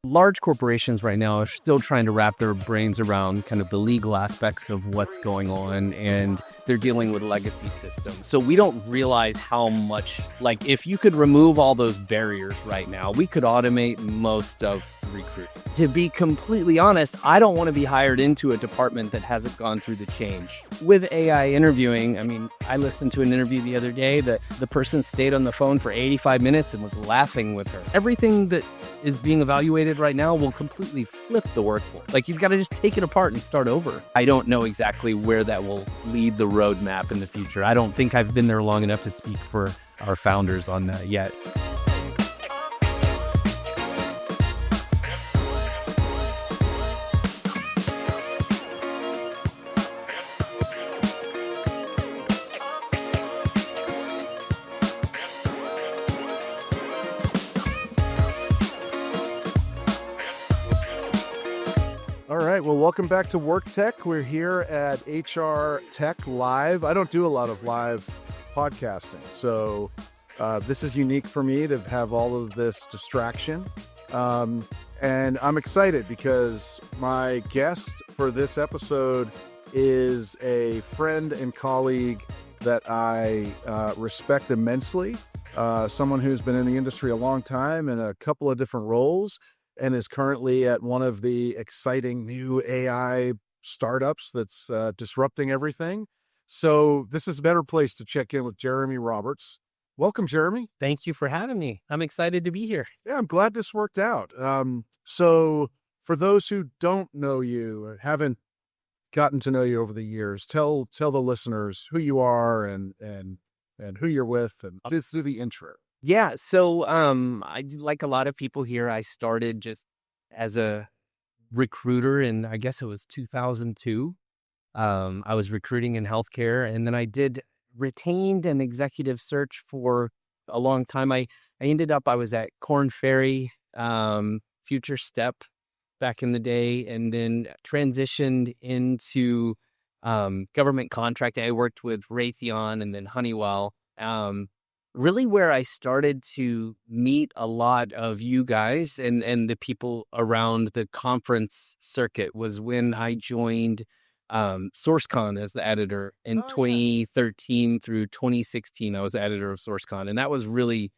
large corporations right now are still trying to wrap their brains around kind of the legal aspects of what's going on, and they're dealing with legacy systems. So we don't realize how much, like, if you could remove all those barriers right now, we could automate most of recruiting. To be completely honest, I don't want to be hired into a department that hasn't gone through the change. With AI interviewing, I mean, I listened to an interview the other day that the person stayed on the phone for 85 minutes and was laughing with her. Everything that is being evaluated right now will completely flip the workforce. Like, you've got to just take it apart and start over. I don't know exactly where that will lead the roadmap in the future. I don't think I've been there long enough to speak for our founders on that yet. All right, well, welcome back to WorkTech. We're here at HR Tech Live. I don't do a lot of live podcasting, so this is unique for me to have all of this distraction. And I'm excited because my guest for this episode is a friend and colleague that I respect immensely, someone who's been in the industry a long time in a couple of different roles, and is currently at one of the exciting new AI startups that's disrupting everything. So this is a better place to check in with Jeremy Roberts. Welcome, Jeremy. Thank you for having me. I'm excited to be here. Yeah, I'm glad this worked out. So for those who don't know you, or haven't gotten to know you over the years, tell the listeners who you are and who you're with, and just do the intro. Yeah, so I like a lot of people here. I started just as a recruiter in, I guess it was 2002. I was recruiting in healthcare, and then I did retained an executive search for a long time. I was at Korn Ferry, Future Step back in the day, and then transitioned into government contracting. I worked with Raytheon and then Honeywell. Really where I started to meet a lot of you guys and the people around the conference circuit was when I joined SourceCon as the editor in 2013 through 2016. I was the editor of SourceCon, and that was really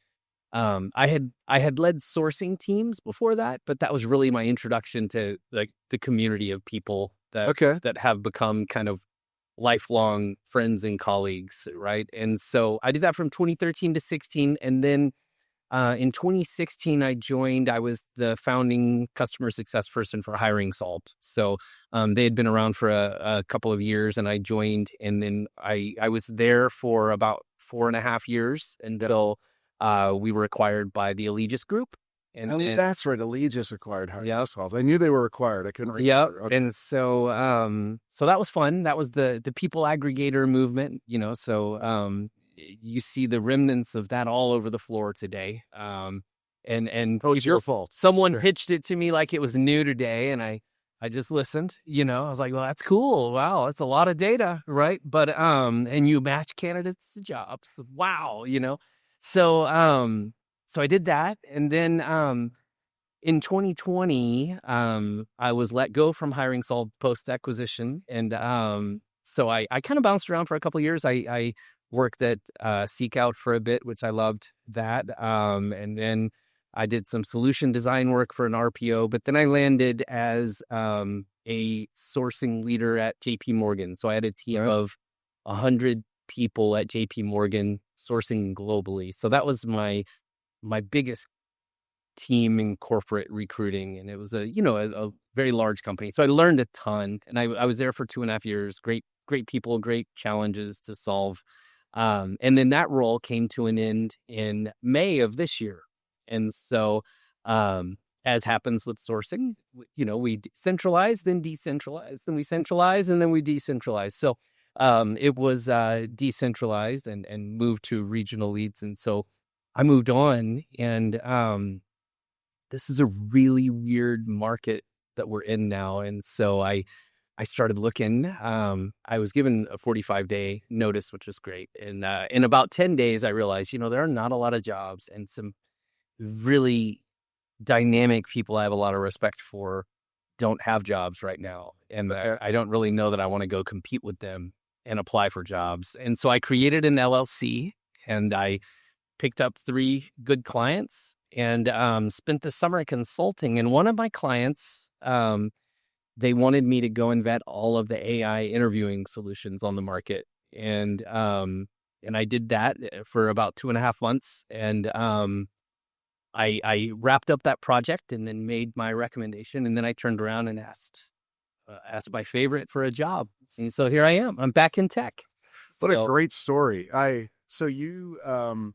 I had led sourcing teams before that, but that was really my introduction to the community of people that have become kind of lifelong friends and colleagues, right? And so I did that from 2013 to 16. And then in 2016, I was the founding customer success person for Hiring Salt. So they had been around for a couple of years, and I joined. And then I was there for about 4.5 years until we were acquired by the Allegis Group. And that's right. Allegis acquired Hiring Salt. I knew they were acquired. I couldn't remember. Yeah. Okay. And so that was fun. That was the people aggregator movement, so you see the remnants of that all over the floor today. And it's your fault. Someone pitched it to me like it was new today, and I just listened. I was like, well, that's cool. Wow, that's a lot of data, right? But and you match candidates to jobs. Wow, So I did that, and then in 2020, I was let go from Hiring Salt post-acquisition, and so I kind of bounced around for a couple of years. I worked at Seek Out for a bit, which I loved that, and then I did some solution design work for an RPO, but then I landed as a sourcing leader at JP Morgan. So I had a team of 100 people at JP Morgan sourcing globally. So that was my biggest team in corporate recruiting, and it was a very large company. So I learned a ton, and I was there for 2.5 years. Great people, great challenges to solve. And then that role came to an end in May of this year. And so, as happens with sourcing, we centralize, then decentralize, then we centralize, and then we decentralize. So it was decentralized and moved to regional leads. And so I moved on, and this is a really weird market that we're in now. And so I started looking. I was given a 45-day notice, which was great. And in about 10 days, I realized, there are not a lot of jobs, and some really dynamic people I have a lot of respect for don't have jobs right now. And I don't really know that I want to go compete with them and apply for jobs. And so I created an LLC and I picked up 3 good clients and spent the summer consulting. And one of my clients, they wanted me to go and vet all of the AI interviewing solutions on the market. And I did that for about 2.5 months. And I wrapped up that project and then made my recommendation. And then I turned around and asked my favorite for a job. And so here I am. I'm back in tech. What a great story. So you, I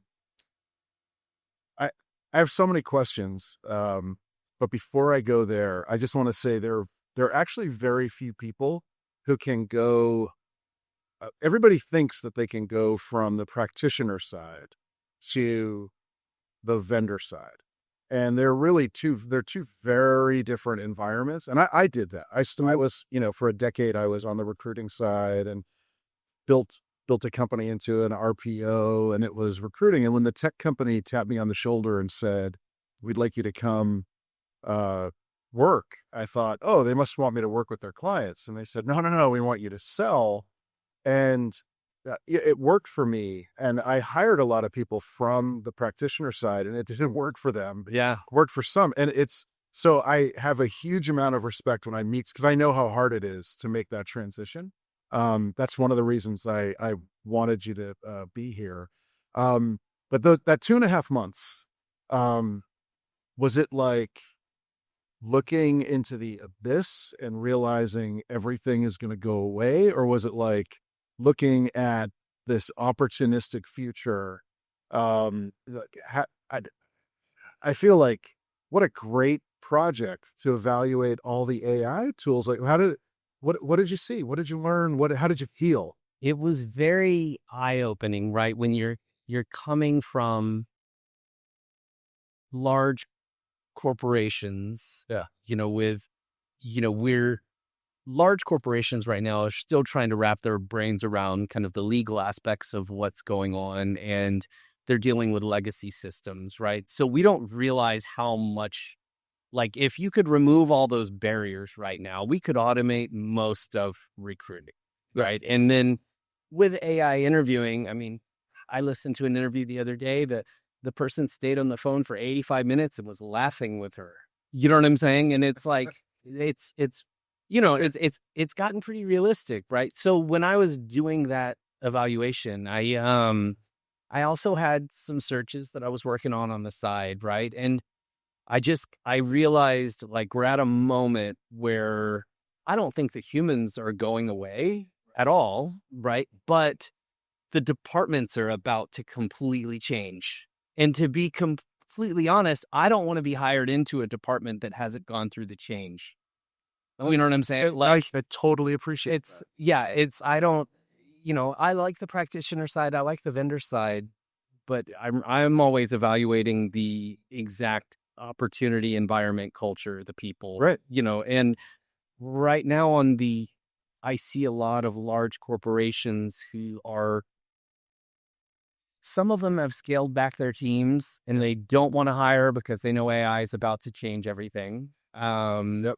have so many questions. But before I go there, I just want to say there are actually very few people who can go. Everybody thinks that they can go from the practitioner side to the vendor side. And they're two very different environments. And I did that. I was, for a decade, I was on the recruiting side and built a company into an RPO, and it was recruiting. And when the tech company tapped me on the shoulder and said, "We'd like you to come work," I thought, "Oh, they must want me to work with their clients." And they said, No, we want you to sell." And it worked for me. And I hired a lot of people from the practitioner side, and it didn't work for them. Yeah. It worked for some. And so I have a huge amount of respect when I meet, because I know how hard it is to make that transition. That's one of the reasons I wanted you to be here. But that 2.5 months, was it like looking into the abyss and realizing everything is going to go away? Or was it like looking at this opportunistic future? I feel like what a great project to evaluate all the AI tools. Like, what did you see? What did you learn? How did you feel? It was very eye-opening, right? When you're coming from large corporations, we're large corporations right now are still trying to wrap their brains around kind of the legal aspects of what's going on, and they're dealing with legacy systems, right? So we don't realize how much, like, if you could remove all those barriers right now, we could automate most of recruiting, right? And then with AI interviewing, I mean, I listened to an interview the other day that the person stayed on the phone for 85 minutes and was laughing with her. You know what I'm saying? And it's like, it's gotten pretty realistic, right? So when I was doing that evaluation, I also had some searches that I was working on the side, right? And I realized, like, we're at a moment where I don't think the humans are going away at all, right? But the departments are about to completely change. And to be completely honest, I don't want to be hired into a department that hasn't gone through the change. You know what I'm saying? Like, I totally appreciate that. I like the practitioner side. I like the vendor side, but I'm always evaluating the exact opportunity, environment, culture, the people, right? And right now I see a lot of large corporations who are, some of them have scaled back their teams and they don't want to hire because they know AI is about to change everything. Yep.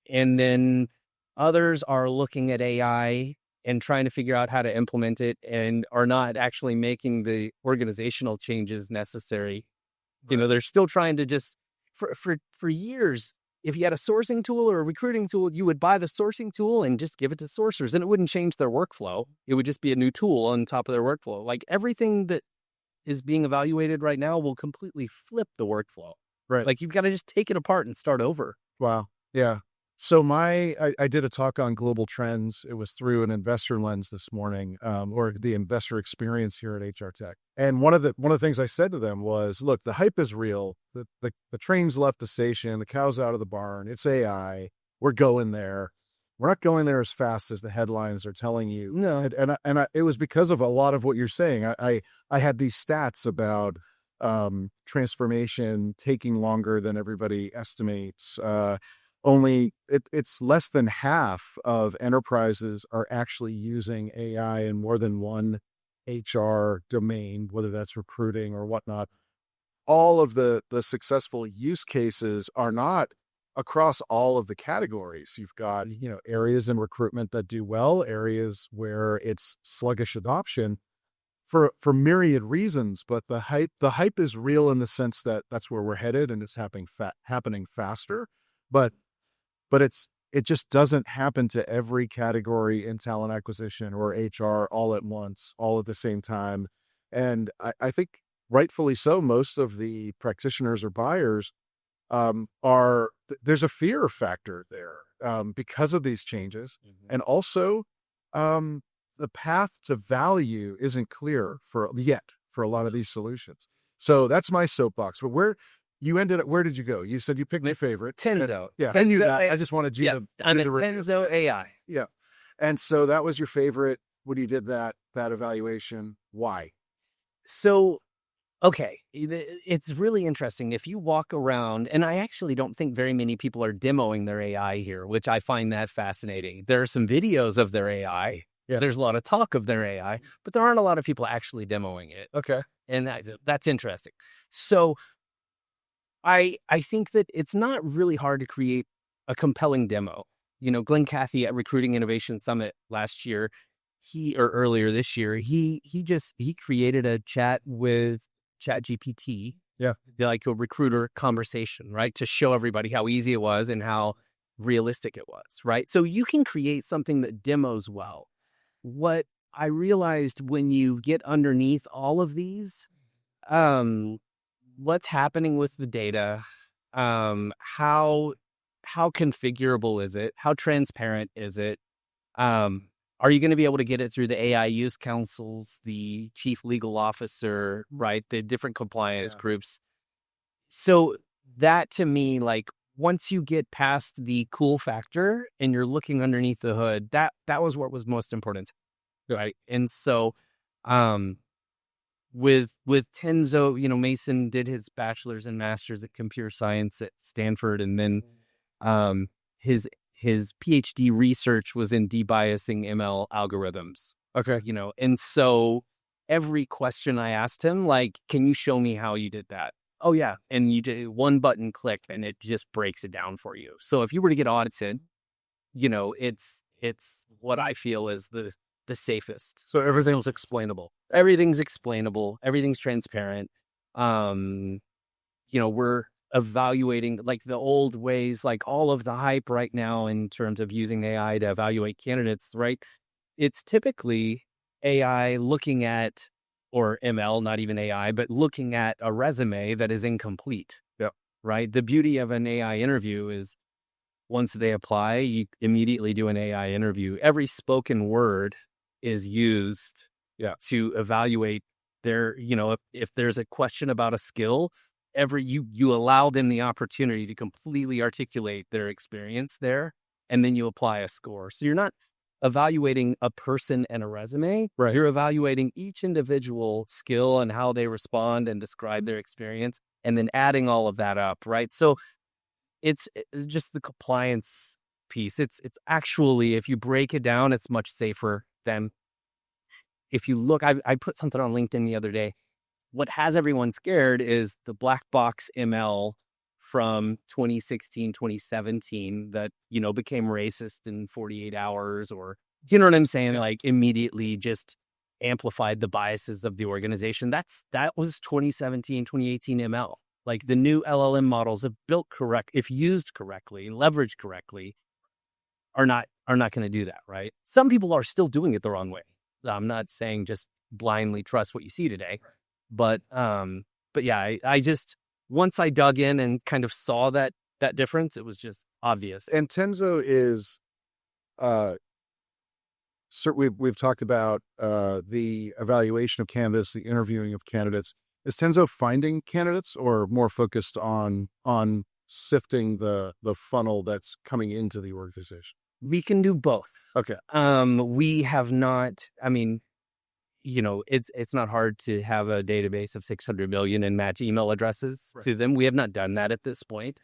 And then others are looking at AI and trying to figure out how to implement it and are not actually making the organizational changes necessary. Right. They're still trying to just, for years, if you had a sourcing tool or a recruiting tool, you would buy the sourcing tool and just give it to sourcers, and it wouldn't change their workflow. It would just be a new tool on top of their workflow. Like, everything that is being evaluated right now will completely flip the workflow. Right. Like, you've got to just take it apart and start over. Wow. Yeah. So I did a talk on global trends. It was through an investor lens this morning, or the investor experience here at HR Tech. And one of the things I said to them was, look, the hype is real. The train's left the station. The cow's out of the barn. It's AI. We're going there. We're not going there as fast as the headlines are telling you. No. And it was because of a lot of what you're saying. I had these stats about transformation taking longer than everybody estimates. It's less than half of enterprises are actually using AI in more than one HR domain, whether that's recruiting or whatnot. all of the successful use cases are not across all of the categories. You've got, areas in recruitment that do well, areas where it's sluggish adoption for myriad reasons. But the hype is real in the sense that that's where we're headed, and it's happening faster. But it just doesn't happen to every category in talent acquisition or HR all at once, all at the same time. And I think rightfully so, most of the practitioners or buyers there's a fear factor there because of these changes. Mm-hmm. And also the path to value isn't clear for a lot of these solutions. So that's my soapbox. But where did you go? You said you picked your favorite. Tenzo. Yeah, I knew that. I just wanted you Yeah, to I'm do at the review. Tenzo AI. Yeah. And so that was your favorite when you did that evaluation. Why? So, okay, it's really interesting. If you walk around, and I actually don't think very many people are demoing their AI here, which I find that fascinating. There are some videos of their AI. Yeah. There's a lot of talk of their AI, but there aren't a lot of people actually demoing it. Okay. And that's interesting. So I think that it's not really hard to create a compelling demo. Glenn Cathy at Recruiting Innovation Summit last year, earlier this year, he created a chat with ChatGPT. Yeah. Like a recruiter conversation, right? To show everybody how easy it was and how realistic it was, right? So you can create something that demos well. What I realized when you get underneath all of these, what's happening with the data, how configurable is it? How transparent is it? Are you going to be able to get it through the AI use councils, the chief legal officer, right? The different compliance groups. So that to me, like once you get past the cool factor and you're looking underneath the hood, that was what was most important. Right. And so, with Tenzo, Mason did his bachelor's and master's at computer science at Stanford. And then, his PhD research was in debiasing ML algorithms. Okay. And so every question I asked him, like, can you show me how you did that? Oh yeah. And you did one button click and it just breaks it down for you. So if you were to get audited, it's what I feel is the safest. So everything's explainable. Everything's explainable. Everything's transparent. We're evaluating like the old ways, like all of the hype right now in terms of using AI to evaluate candidates, right? It's typically AI looking at, or ML, not even AI, but looking at a resume that is incomplete. Yep. Right? The beauty of an AI interview is once they apply, you immediately do an AI interview. Every spoken word is used to evaluate their, if there's a question about a skill, you allow them the opportunity to completely articulate their experience there, and then you apply a score. So you're not evaluating a person and a resume. Right. You're evaluating each individual skill and how they respond and describe their experience, and then adding all of that up, right? So it's just the compliance piece. It's actually, if you break it down, it's much safer than if you look. I put something on LinkedIn the other day. What has everyone scared is the black box ML from 2016, 2017 that, became racist in 48 hours, or, you know what I'm saying? Like immediately just amplified the biases of the organization. That was 2017, 2018 ML. Like the new LLM models, if built correct, if used correctly, leveraged correctly, are not going to do that, right? Some people are still doing it the wrong way. I'm not saying just blindly trust what you see today. But yeah, I just, once I dug in and kind of saw that difference, it was just obvious. And Tenzo is, we've talked about the evaluation of candidates, the interviewing of candidates. Is Tenzo finding candidates or more focused on sifting the funnel that's coming into the organization? We can do both. Okay. We have not, it's not hard to have a database of 600 million and match email addresses to them. We have not done that at this point.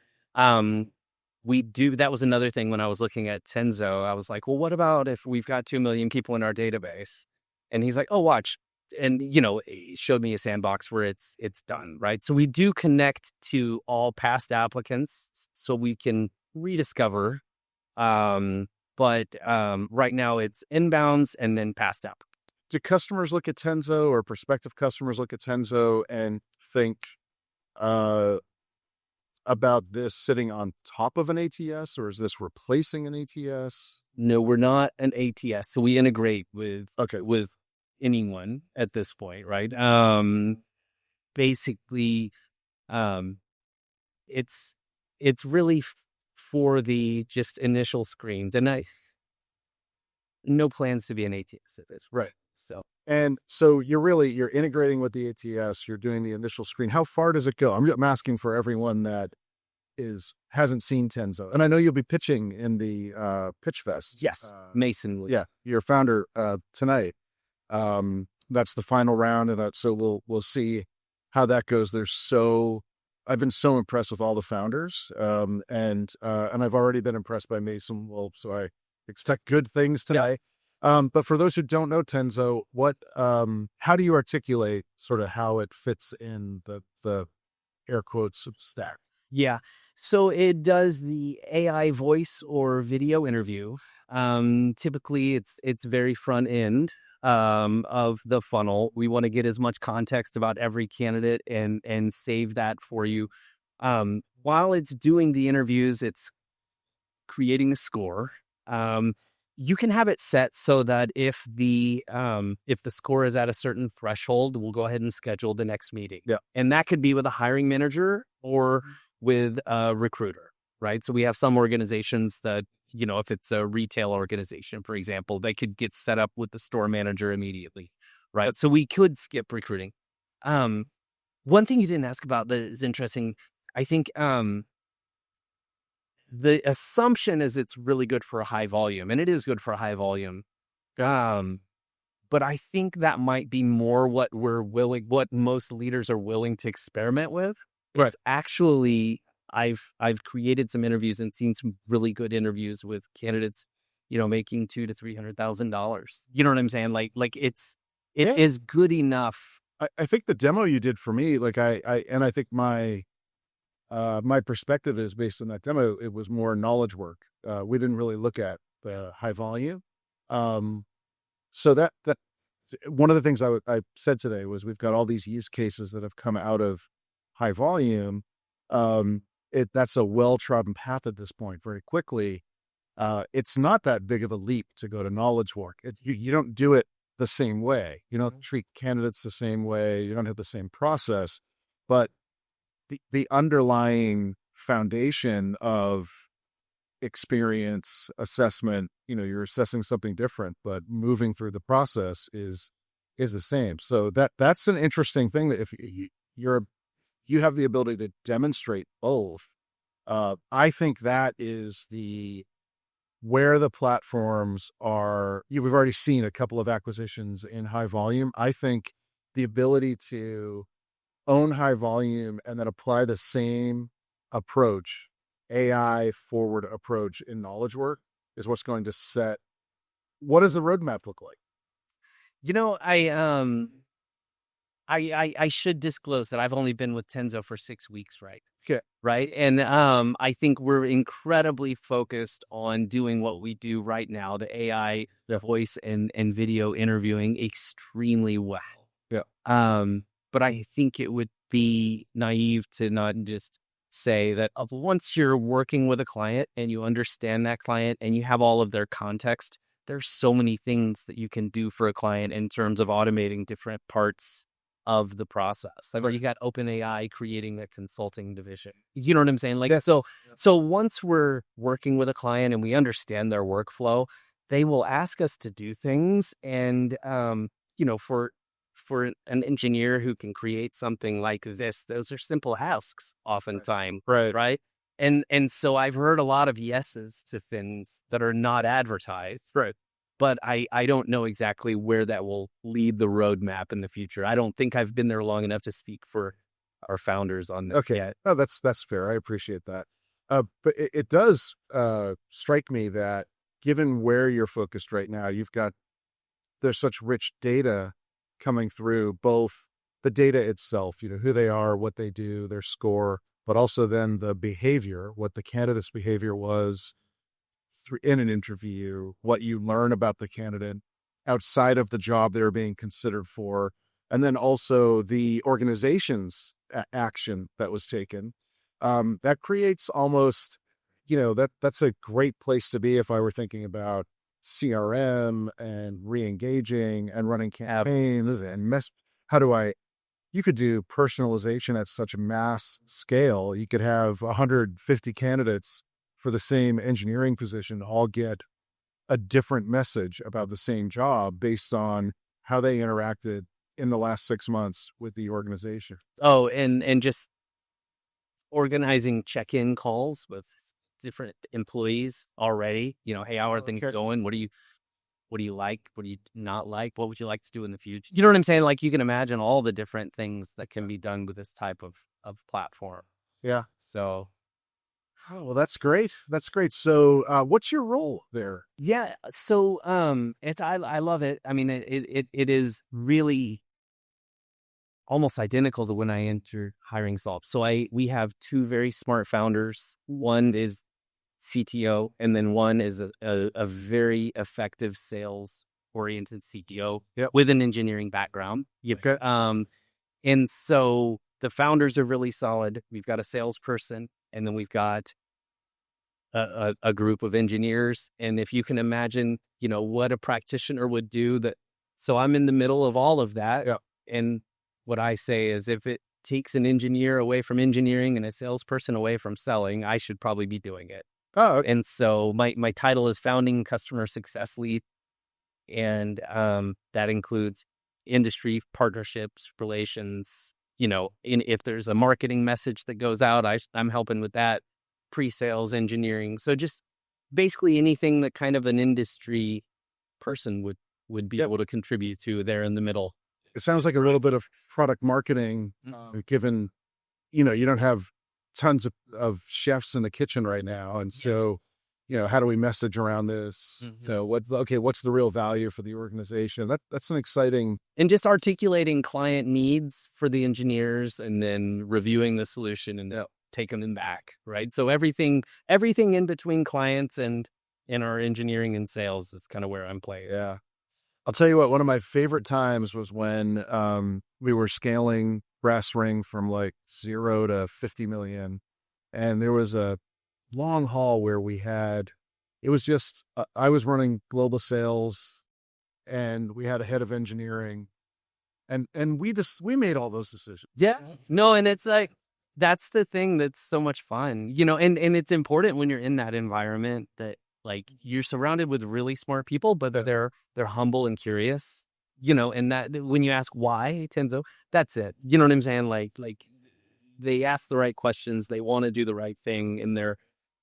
We do. That was another thing when I was looking at Tenzo. I was like, well, what about if we've got 2 million people in our database? And he's like, oh, watch. and it showed me a sandbox where it's done, right? So we do connect to all past applicants so we can rediscover. But right now it's inbounds and then past applicants. Do customers look at Tenzo, or prospective customers look at Tenzo and think about this sitting on top of an ATS, or is this replacing an ATS? No, we're not an ATS, so we integrate with Okay. anyone at this point, right? Basically, um, it's really for the just initial screens, and no plans to be an ATS at this point. Right. So, And so you're integrating with the ATS, you're doing the initial screen. How far does it go? I'm asking for everyone that hasn't seen Tenzo. And I know you'll be pitching in the Pitchfest. yes, Mason. Yeah, your founder tonight. That's the final round, and so we'll see how that goes. I've been so impressed with all the founders, and I've already been impressed by Mason Wolf, so I expect good things tonight. But for those who don't know Tenzo, how do you articulate sort of how it fits in the air quotes stack? Yeah. So it does the AI voice or video interview. Typically it's very front end of the funnel. We want to get as much context about every candidate and save that for you. While it's doing the interviews, it's creating a score. You can have it set so that if the score is at a certain threshold, we'll go ahead and schedule the next meeting. Yeah. And that could be with a hiring manager or with a recruiter, right? So we have some organizations that, if it's a retail organization, for example, they could get set up with the store manager immediately, right? So we could skip recruiting. One thing you didn't ask about that is interesting. I think the assumption is it's really good for a high volume, and it is good for a high volume. But I think that might be more what most leaders are willing to experiment with. Right. It's actually, I've created some interviews and seen some really good interviews with candidates, making $200,000 to $300,000. You know what I'm saying? Like it is good enough. I think the demo you did for me, I think my perspective is based on that demo. It was more knowledge work. We didn't really look at the high volume. So that one of the things I said today was we've got all these use cases that have come out of high volume. That's a well-trodden path at this point very quickly. It's not that big of a leap to go to knowledge work. You don't do it the same way. You don't treat candidates the same way. You don't have the same process, but the underlying foundation of experience assessment, you're assessing something different, but moving through the process is the same. So that's an interesting thing, that if you have the ability to demonstrate both, I think that is where the platforms are. We've already seen a couple of acquisitions in high volume. I think the ability to own high volume and then apply the same approach, AI forward approach, in knowledge work is what's going to set. What does the roadmap look like? I should disclose that I've only been with Tenzo for 6 weeks, right? Okay. Right. And I think we're incredibly focused on doing what we do right now, the AI voice and video interviewing, extremely well. Yeah. But I think it would be naive to not just say that once you're working with a client and you understand that client and you have all of their context, there's so many things that you can do for a client in terms of automating different parts of the process. Like, you got OpenAI creating a consulting division. You know what I'm saying? So once we're working with a client and we understand their workflow, they will ask us to do things. And, for an engineer who can create something like this, those are simple asks oftentimes. Right. And so I've heard a lot of yeses to things that are not advertised. Right. But I don't know exactly where that will lead the roadmap in the future. I don't think I've been there long enough to speak for our founders on that yet. Oh, that's fair. I appreciate that. But it does strike me that given where you're focused right now, there's such rich data coming through, both the data itself, who they are, what they do, their score, but also then the behavior, what the candidate's behavior was in an interview, what you learn about the candidate outside of the job they're being considered for, and then also the organization's action that was taken. That creates almost, that's a great place to be if I were thinking about CRM and re-engaging and running campaigns and you could do personalization at such a mass scale. You could have 150 candidates for the same engineering position all get a different message about the same job based on how they interacted in the last 6 months with the organization. Oh, and just organizing check-in calls with different employees already. Hey, how are things going? What do you like? What do you not like? What would you like to do in the future? You know what I'm saying? Like, you can imagine all the different things that can be done with this type of platform. Yeah. So. Oh, well, that's great. That's great. So, what's your role there? Yeah. So, I love it. I mean, it is really almost identical to when I entered Hiring Solve. So we have two very smart founders. One is CTO, and then one is a very effective sales-oriented CTO with an engineering background. Okay. And so the founders are really solid. We've got a salesperson, and then we've got a group of engineers. And if you can imagine, what a practitioner would do that. So I'm in the middle of all of that. Yeah. And what I say is, if it takes an engineer away from engineering and a salesperson away from selling, I should probably be doing it. Oh, okay. And so my title is Founding Customer Success Lead. And that includes industry partnerships, relations, if there's a marketing message that goes out, I'm helping with that, pre-sales, engineering. So just basically anything that kind of an industry person would be able to contribute to there in the middle. It sounds like a little bit of product marketing, given, you don't have tons of chefs in the kitchen right now. And so, how do we message around this? Mm-hmm. What's the real value for the organization? That's an exciting. And just articulating client needs for the engineers and then reviewing the solution and taking them back, right? So everything in between clients and our engineering and sales is kind of where I'm playing. Yeah. I'll tell you what, one of my favorite times was when we were scaling Brass Ring from like 0 to 50 million. And there was a long haul where it was just, I was running global sales and we had a head of engineering and we made all those decisions. Yeah. No, and it's like, that's the thing that's so much fun, and it's important when you're in that environment that, like, you're surrounded with really smart people, but they're humble and curious, and that when you ask why, Tenzo, that's it. You know what I'm saying? Like they ask the right questions, they want to do the right thing, and they're,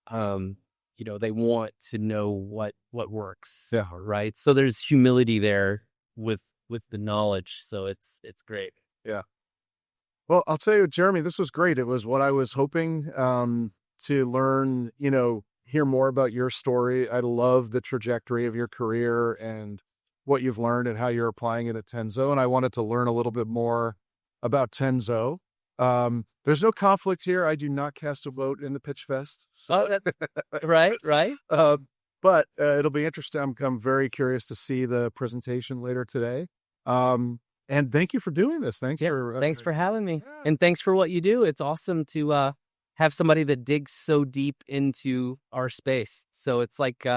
they want to know what works. Yeah. Right. So there's humility there with the knowledge. So it's great. Yeah. Well, I'll tell you, Jeremy, this was great. It was what I was hoping to learn, hear more about your story. I love the trajectory of your career and what you've learned and how you're applying it at Tenzo. And I wanted to learn a little bit more about Tenzo. There's no conflict here. I do not cast a vote in the Pitchfest. So. Oh, that's right. But it'll be interesting. I'm very curious to see the presentation later today. And thank you for doing this. Thanks for having me. Yeah. And thanks for what you do. It's awesome to have somebody that digs so deep into our space. So it's like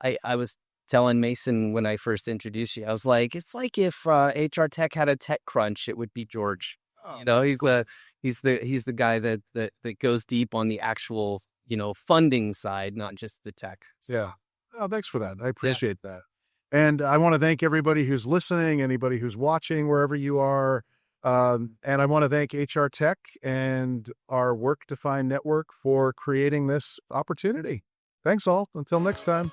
I was telling Mason when I first introduced you, I was like, it's like if HR Tech had a tech crunch, it would be George. Oh, he's the guy that goes deep on the actual funding side, not just the tech. So. Yeah. Oh, thanks for that. I appreciate that. And I want to thank everybody who's listening, anybody who's watching, wherever you are. And I want to thank HR Tech and our Work Defined Network for creating this opportunity. Thanks all. Until next time.